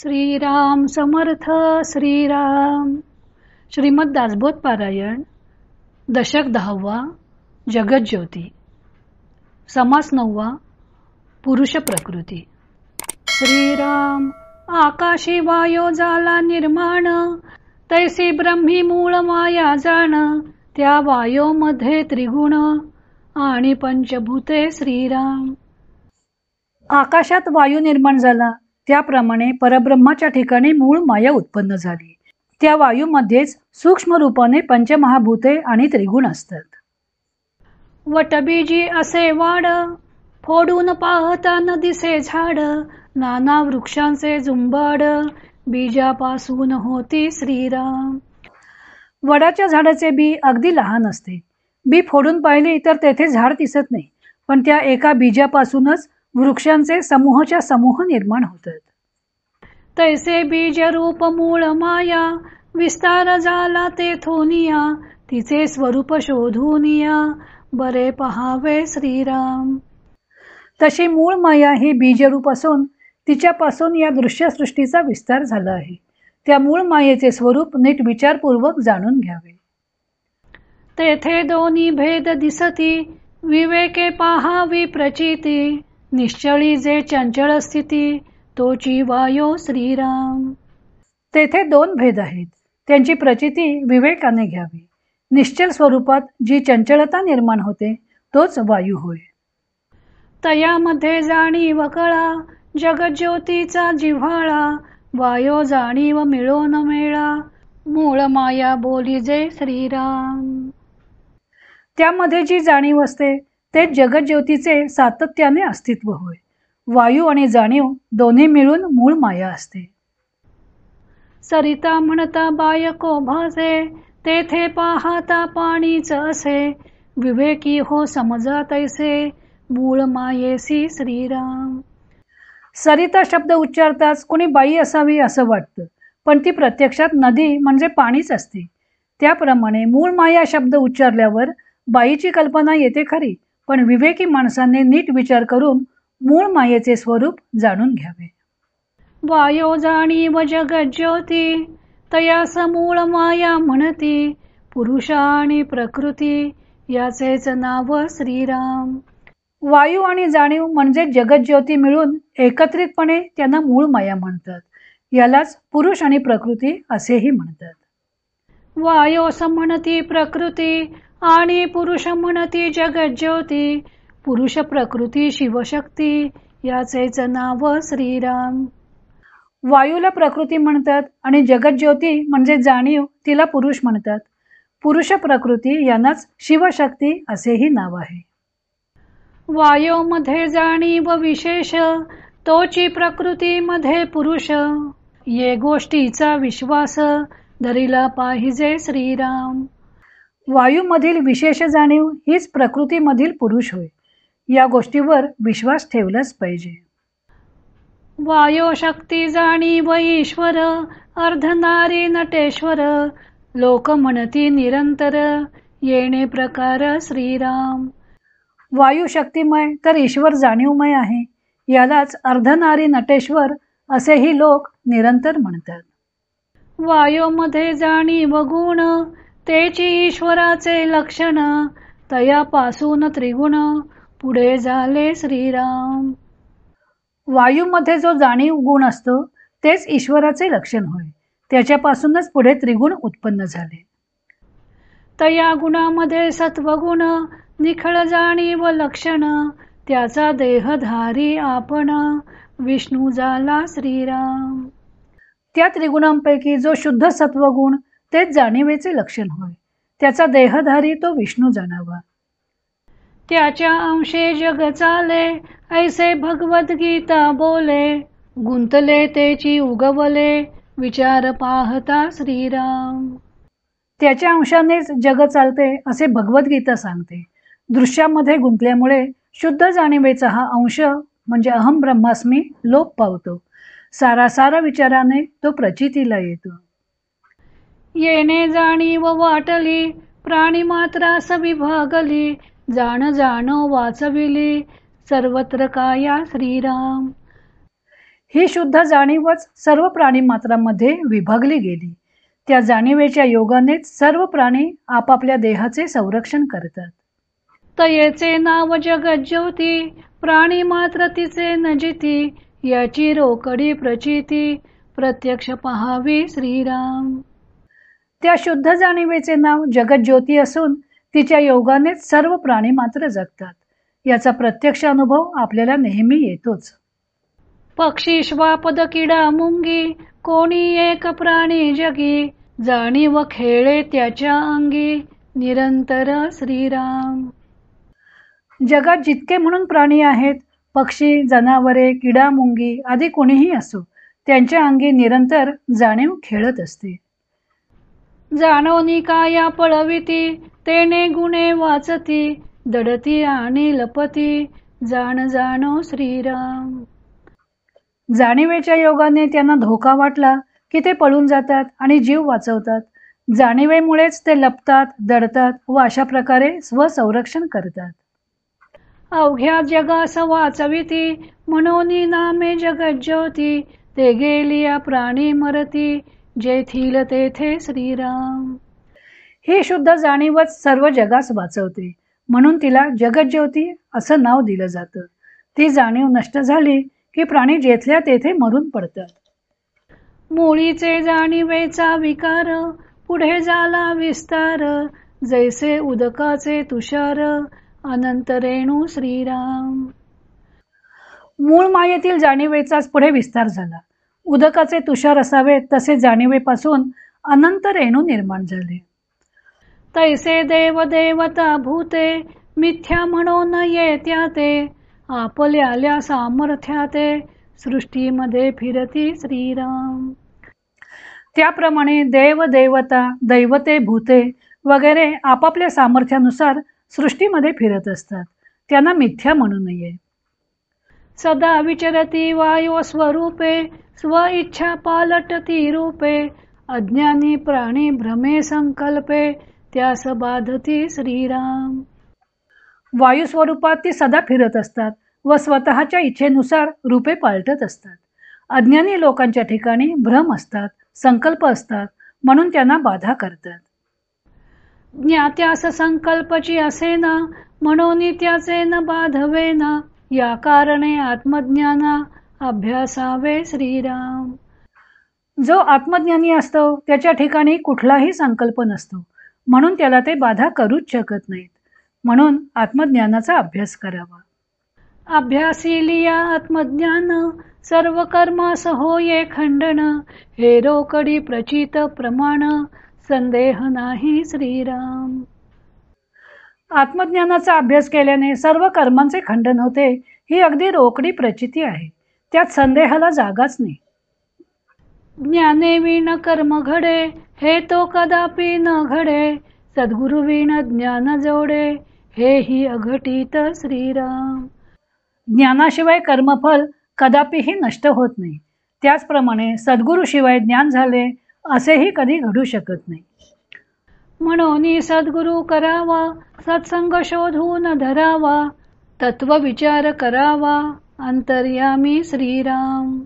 श्रीराम समर्थ श्रीराम. श्रीमद दासबोध पारायण दशक 10वा. जगज्योती. समास 9वा. पुरुष प्रकृती. श्रीराम. आकाशी वायो झाला निर्माण, तैसी ब्रह्मी मूळ माया जाण. त्या वायो मध्ये त्रिगुण आणि पंचभूते श्रीराम. आकाशात वायू निर्माण झाला, त्याप्रमाणे परब्रह्माच्या ठिकाणी मूळ माया उत्पन्न झाली. त्या वायूमध्येच सूक्ष्म रूपाने पंचमहाभूते आणि त्रिगुण असतात. वटबीजी असे वाड, फोडून पाहता न दिसे झाड. नाना वृक्षांचे झुंबाड, बीजापासून होती श्रीराम. वडाच्या झाडाचे बी अगदी लहान असते. बी फोडून पाहिली तर तेथे झाड दिसत नाही, पण त्या एका बीजापासूनच वृक्षांचे समूहाच्या समूह निर्माण होतात. तैसे बीज रूप मूळ माया, विस्तार झाला तेथोनिया. तिचे स्वरूप शोधूनिया, बरे पहावे श्रीराम. तशी मूळ माया ही बीजरूप असून तिच्यापासून या दृश्यसृष्टीचा विस्तार झाला आहे. त्या मूळ मायेचे स्वरूप नीट विचारपूर्वक जाणून घ्यावे. तेथे दोन्ही भेद दिसती, विवेके पाहावी प्रचिती. निश्चळी जे चंचळ स्थिती, तोची वायो श्रीराम. तेथे दोन भेद आहेत, त्यांची प्रचिती विवेकाने घ्यावी. निश्चल स्वरूपात जी चंचलता निर्माण होते तोच वायू होय. तयामध्ये जाणीव कळा, जगज्योतीचा जिव्हाळा. वायो जाणीव मिळो न मेळा, मूळ माया बोली जे श्रीराम. त्यामध्ये जी जाणीव असते ते जगज्योतीचे सातत्याने अस्तित्व होय. वायू आणि जाणीव दोन्ही मिळून मूळ माया असते. सरिता म्हणता बायको भासे, तेथे पाहता पाणीच असे. विवेकी हो समजा तैसे, मूळ मायेसी श्रीराम. सरिता शब्द उच्चारताच कोणी बाई असावी असं वाटतं, पण ती प्रत्यक्षात नदी म्हणजे पाणीच असते. त्याप्रमाणे मूळ माया शब्द उच्चारल्यावर बाईची कल्पना येते खरी, पण विवेकी माणसाने नीट विचार करून मूळ मायेचे स्वरूप जाणून घ्यावे. वायो जाणीव जगज्योती, तयास मूळ माया म्हणती. पुरुष आणि प्रकृती, याचेच नाव श्रीराम. वायू आणि जाणीव म्हणजे जगज्योती मिळून एकत्रितपणे त्यांना मूळ माया म्हणतात. यालाच पुरुष आणि प्रकृती असेही म्हणतात. वायोस म्हणती प्रकृती, आणि पुरुष म्हणती जगज्योती. पुरुष प्रकृती शिवशक्ती, याचेच नाव श्रीराम. वायूला प्रकृती म्हणतात आणि जगज्योती म्हणजे जाणीव तिला पुरुष म्हणतात. पुरुष प्रकृती यांनाच शिवशक्ती असेही नाव आहे. वायो मध्ये जाणीव विशेष, तोची प्रकृती मध्ये पुरुष. ये गोष्टीचा विश्वास, धरिला पाहिजे श्रीराम. वायूमधील विशेष जाणीव हीच प्रकृतीमधील पुरुष होय. या गोष्टीवर विश्वास ठेवलाच पाहिजे. वायो शक्ती जाणीव ईश्वर, अर्धनारी नटेश्वर. लोक म्हणती निरंतर, येणे प्रकार श्रीराम. वायू शक्तिमय तर ईश्वर जाणीवमय आहे. यालाच अर्धनारी नटेश्वर असेही लोक निरंतर म्हणतात. वायोमध्ये जाणीव गुण, तेची ईश्वराचे लक्षण. तयापासून त्रिगुण, पुढे झाले श्रीराम. वायूमध्ये जो जाणीव गुण असतो तेच ईश्वराचे लक्षण होय. त्याच्यापासूनच पुढे त्रिगुण उत्पन्न झाले. तया गुणामध्ये सत्वगुण, निखळ जाणीव लक्षण. त्याचा देहधारी आपण, विष्णू झाला श्रीराम. त्या त्रिगुणांपैकी जो शुद्ध सत्वगुण तेच जाणीवेचे लक्षण होय. त्याचा देहधारी तो विष्णू जाणावा. त्याच्या अंशे जग चाले, ऐसे भगवद्गीता बोले. गुंतले तेची उगवले, विचार पाहता श्रीराम. त्याच्या अंशानेच जग चालते असे भगवद्गीता सांगते. दृश्यामध्ये गुंतल्यामुळे शुद्ध जाणीवेचा हा अंश म्हणजे अहम ब्रह्मास्मी लोप पावतो. सारासार विचाराने तो प्रचितीला येतो. येणे जाणीव वाटली, प्राणी मात्रास विभागली. जाण जाणो वाचविली, सर्वत्र काया श्रीराम. ही शुद्ध जाणीवच सर्व प्राणी मात्रांमध्ये विभागली गेली. त्या जाणीवेच्या योगानेच सर्व प्राणी आपापल्या देहाचे संरक्षण करतात. तयेचे नाव जगज्योती, प्राणी मात्र तिचे नजिती, याची रोकडी प्रचिती, प्रत्यक्ष पहावी श्रीराम. त्या शुद्ध जाणीवेचे नाव जगज्योती असून तिच्या योगानेच सर्व प्राणी मात्र जगतात. याचा प्रत्यक्ष अनुभव आपल्याला नेहमी येतोच. पक्षी श्वापद किडा मुंगी, कोणी एक प्राणी जगी, जाणीव खेळे त्याच्या अंगी, निरंतर श्रीराम. जगात जितके म्हणून प्राणी आहेत, पक्षी, जनावरे, किडा मुंगी आदी कोणीही असो, त्यांच्या अंगी निरंतर जाणीव खेळत असते. जाणवनी काया पळविती, तेने गुणे वाचती, दडती आणि लपती, जाण जाणो श्रीराम. जाणीवेच्या योगाने त्यांना धोका वाटला की ते पळून जातात आणि जीव वाचवतात. जाणीवेमुळेच ते लपतात, दडतात व अशा प्रकारे स्वसंरक्षण करतात. अवघ्या जगास वाचविती, म्हणून नामे जगज्योती, ते गेलिया प्राणी मरती, जेथील तेथे श्रीराम. ही शुद्ध जाणीवच सर्व जगास वाचवते, म्हणून तिला जगज्योती असं नाव दिलं जातं. ती जाणीव नष्ट झाली की प्राणी जेथल्या तेथे मरून पडतात. मुळीचे जाणीवेचा विकार, पुढे झाला विस्तार, जैसे उदकाचे तुषार, अनंत रेणू श्रीराम. मूळ मायेतील जाणीवेचाच पुढे विस्तार झाला. उदकाचे तुषार असावे तसे जाणीवेपासून अनंत रेणू निर्माण झाले. तैसे देव देवता भूते, मिथ्या म्हणून येत्या ते, आपल्याल्या सामर्थ्याते, सृष्टीमध्ये फिरती श्रीराम. त्याप्रमाणे देव देवता, दैवते, भूते वगैरे आपापल्या सामर्थ्यानुसार सृष्टीमध्ये फिरत असतात. त्यांना मिथ्या म्हणू नये. सदा विचरती वायू स्वरूपे, स्व इच्छा पालटती रूपे, अज्ञानी प्राणी भ्रमे संकल्पे, त्यास बाधती श्रीराम. वायू स्वरूपात ती सदा फिरत असतात व स्वतःच्या इच्छेनुसार रूपे पालटत असतात. अज्ञानी लोकांच्या ठिकाणी भ्रम असतात, संकल्प असतात, म्हणून त्यांना बाधा करतात. ज्ञात्यास संकल्पची असेना, म्हणून त्याचे न बाधवेना, या कारणे आत्मज्ञाना अभ्यासावे श्रीराम. जो आत्मज्ञानी असतो त्याच्या ठिकाणी कुठलाही संकल्प नसतो, म्हणून त्याला ते बाधा करूच शकत नाहीत. म्हणून आत्मज्ञानाचा अभ्यास करावा. अभ्यासी लिया आत्मज्ञान, सर्व कर्मास होये खंडन, हे रोकडी प्रचित प्रमाण, संदेह नाही श्रीराम. आत्मज्ञानाचा अभ्यास केल्याने सर्व कर्मांचे खंडन होते, ही अगदी रोकडी प्रचिती आहे. त्यात संदेहाला जागाच नाही. ज्ञाने विण कर्म घडे, हे तो कदापि न घडे, सद्गुरु विण ज्ञान जोडे, हे ही अघटित श्रीराम. ज्ञानाशिवाय कर्मफल कदापिही नष्ट होत नाही. त्याचप्रमाणे सद्गुरूशिवाय ज्ञान झाले असेही कधी घडू शकत नाही. म्हणून सद्गुरु करावा, सत्संग शोधून धरावा, तत्व विचार करावा, अंतर्यामी श्रीराम.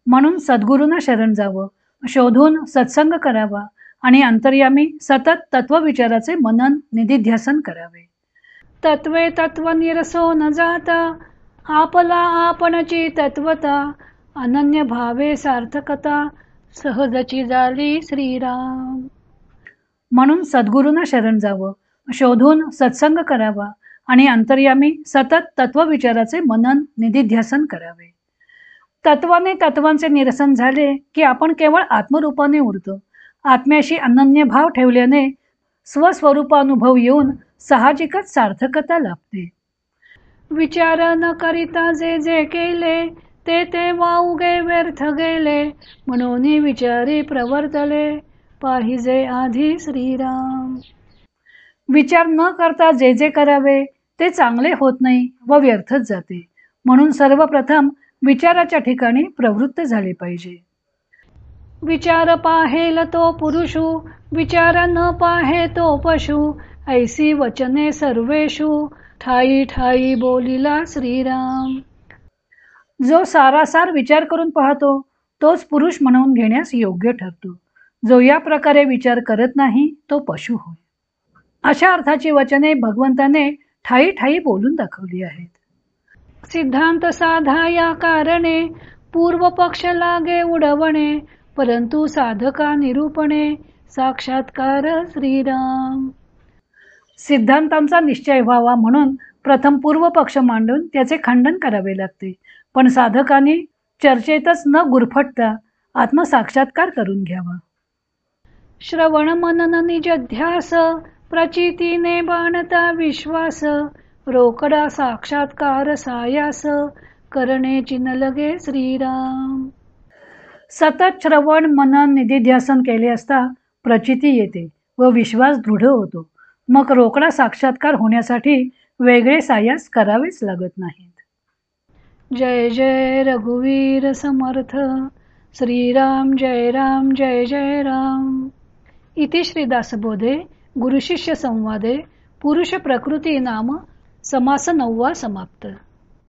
म्हणून सद्गुरूंना शरण जावं, शोधून सत्संग करावा आणि अंतर्यामी सतत तत्वविचाराचे मनन निधिध्यासन करावे. तत्वे तत्व निरसो न जाता, आपला आपणची तत्वता, अनन्य भावे सार्थकता, सहजची झाली श्रीराम. म्हणून सद्गुरूंना शरण जावं, शोधून सत्संग करावा आणि अंतर्यामी सतत तत्वविचाराचे मनन निधिध्यासन करावे. तत्वाने तत्वांचे निरसन झाले की आपण केवळ आत्मरूपाने उरतो. आत्म्याशी अनन्य भाव ठेवल्याने स्वस्वरूपानुभव येऊन साहजिकच सार्थकता लाभते. विचार न करिता जे जे केले, ते ते वाउगे व्यर्थ गेले, म्हणून विचारी प्रवर्तले, पाहिजे आधी श्रीराम. विचार न करता जे जे करावे ते चांगले होत नाही व व्यर्थच जाते. म्हणून सर्वप्रथम विचाराच्या ठिकाणी प्रवृत्त झाले पाहिजे. विचार पाहेल तो पुरुषू, विचार न पाहे तो पशु, ऐसी वचने सर्वेषु, ठाई ठाई बोलिला श्रीराम. जो सारासार विचार करून पाहतो तोच पुरुष म्हणून घेण्यास योग्य ठरतो. जो या प्रकारे विचार करत नाही तो पशु होय. अशा अर्थाची वचने भगवंताने ठायी ठायी बोलून दाखवली आहेत. सिद्धांत साधा या कारणे पूर्व पक्ष लागे उडवणे, परंतु साधका निरूपणे साक्षात्कार श्रीराम. सिद्धांतांचा निश्चय व्हावा म्हणून प्रथम पूर्व पक्ष मांडून त्याचे खंडन करावे लागते, पण साधकांनी चर्चेतच न गुरफटता आत्मसाक्षात्कार करून घ्यावा. श्रवण मनन निज ध्यास, प्रचितीने बाणता विश्वास, रोकडा साक्षात्कार सायास, करणे चिन लगे श्रीराम. सतत श्रवण मनन निधिध्यासन केले असता प्रचिती येते व विश्वास दृढ होतो. मग रोकडा साक्षात्कार होण्यासाठी वेगळे सायास करावेच लागत नाहीत. जय जय रघुवीर समर्थ. श्रीराम जय राम जय जय राम. इति श्रीदासबोधे गुरुशिष्य संवादे पुरुष प्रकृती नाम समास 9वा समाप्त.